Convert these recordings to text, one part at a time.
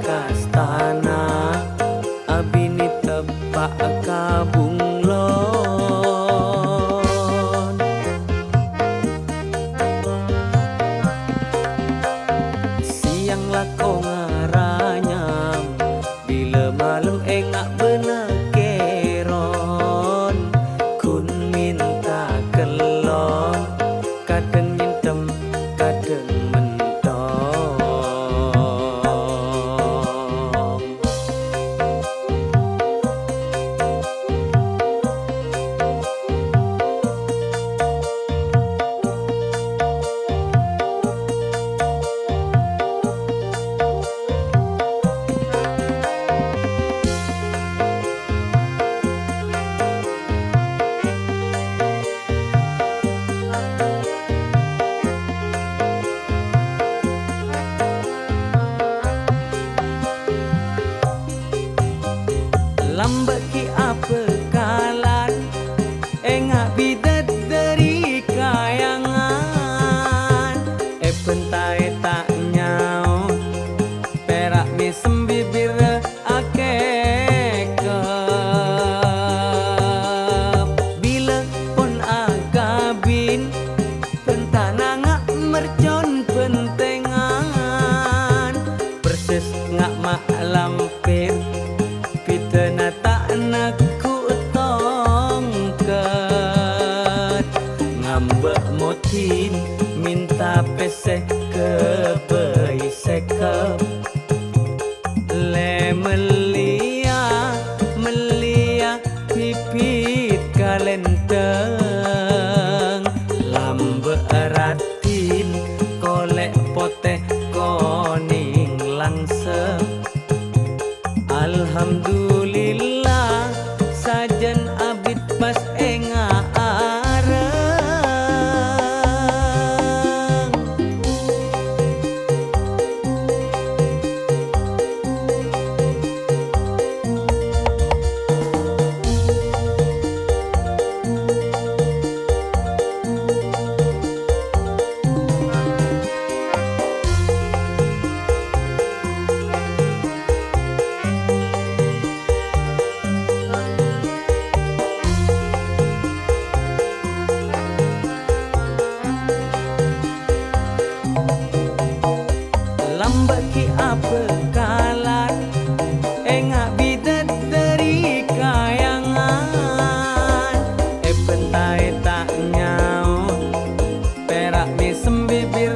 kastana abini tepak kabunglon. Siang lako ngaranyam bila malam engak benekeron kun minta kelon kadang nyintem kadang lambat ki apa kalan engak bidat dari kayangan pentai tak nyau perak misem bibir akek bila pun agabin pentanangak mercon pentengan persis ngak mak lampir pitena tak naku tongkat ngambek motin minta pesek ke sekep le melia pipit kalenteng lambe eratin kolek poteh koning langseng. Alhamdulillah sajen abid pas enga areng. Lambat ki apa kalan engak bidat dari kayangan pentai tak nyau perak misem bibir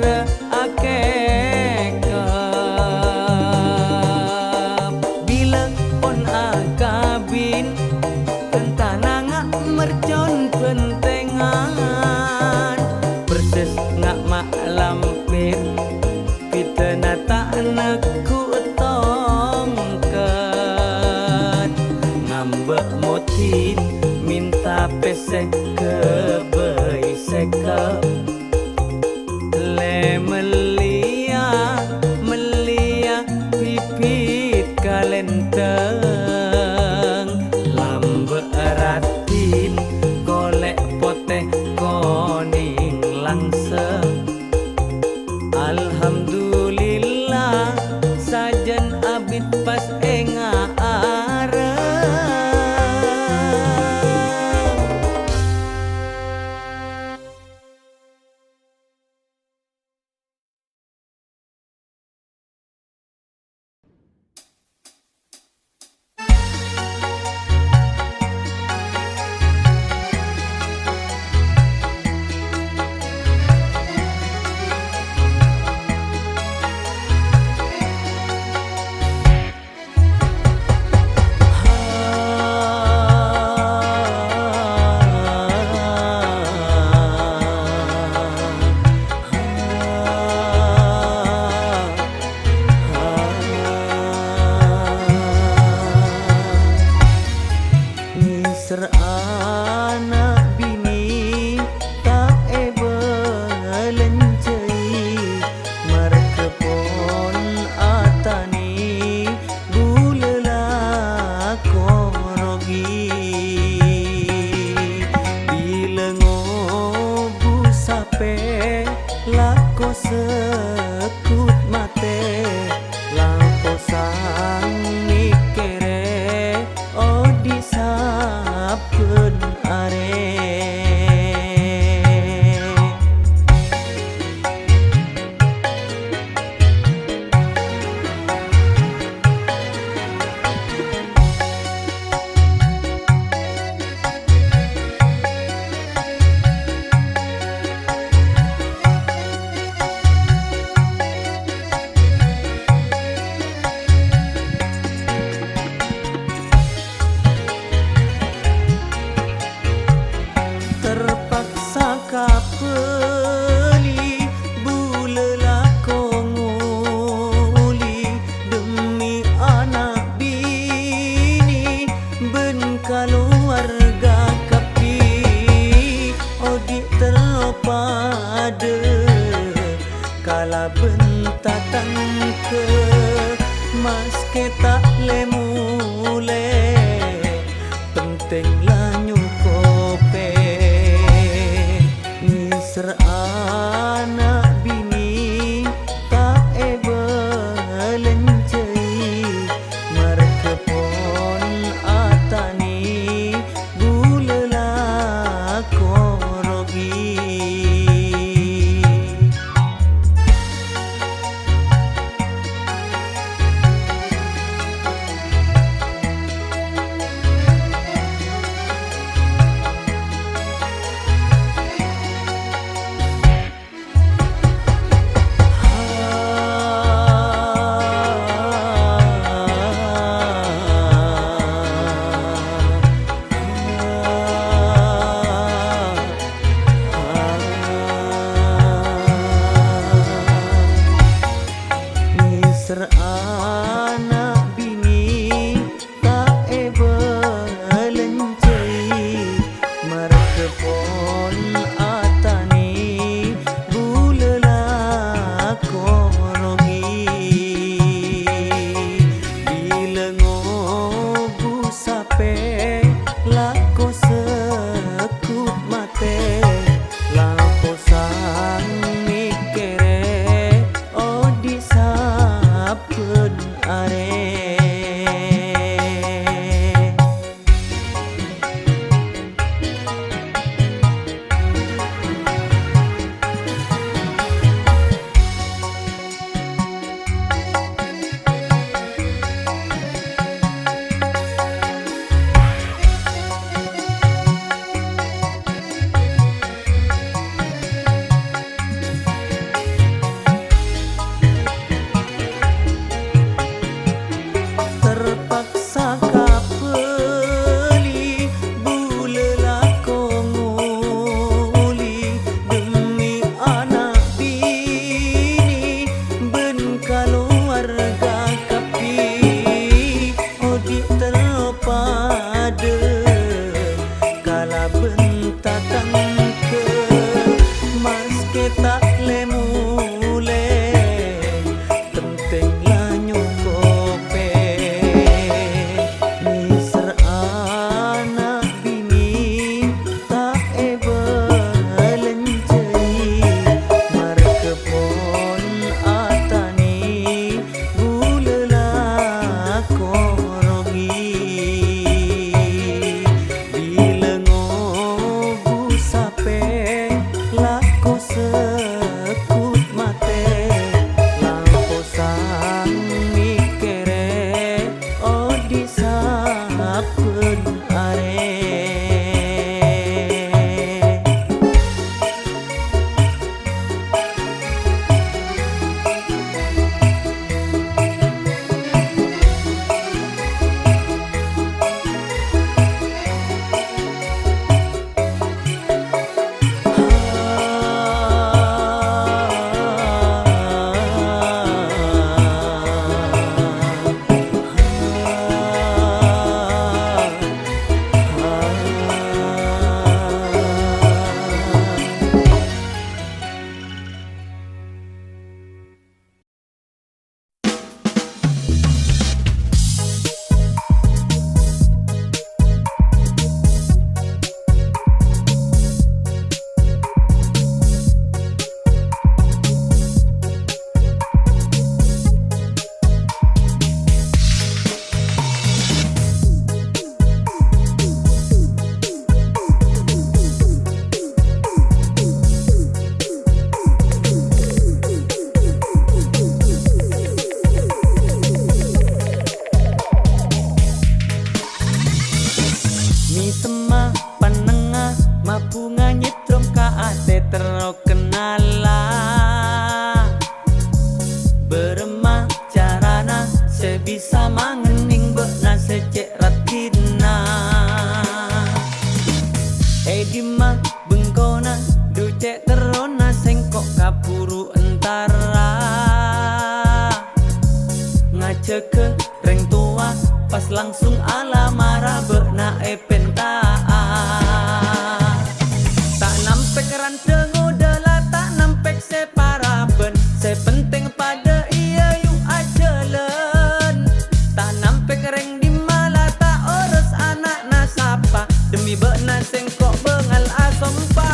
akek bila pon akabin pentanangak mercon pentengan persis ngak mak lampir pitena tak naku tongkat ngambek motin minta pesek ke sekep le melia pipit kalenteng lambe eratin golek poteh koning langseng. Alhamdulillah sajen abid pas enga areng. sang mikere oh disapen are. Terpaksa kapeli bulela konguli demi anak bini ben keluarga kapi odik terpade kala bentatang ke mas kita lemule penting lanyu kope ser anak bini tak belencei merkepon atani bulela korogi. Ser anak bini tak belencei merkepon atani bulela korogi bila ngobu sape lako sekut mate lapo sang mikere oh disapen are. se bisa mangening bekna secek ratina. Dimak bengkona ducek terona sengkok kapuru entara ngace ke reng tua pas langsung ala marah bekna pentaa tak nampek ranteng udahlah tak nampek separaben se penting pada iya yuk ajelen tak nampek reng di malah tak urus anak nasapa demi bekna sengkok bengal asompa.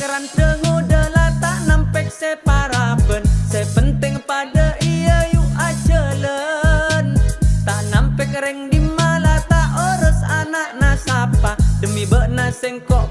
Ranteng udahlah tak nampek separaben se penting pada iya yuk ajelen tak nampek reng di malah tak urus anak nasapa demi bekna sengkok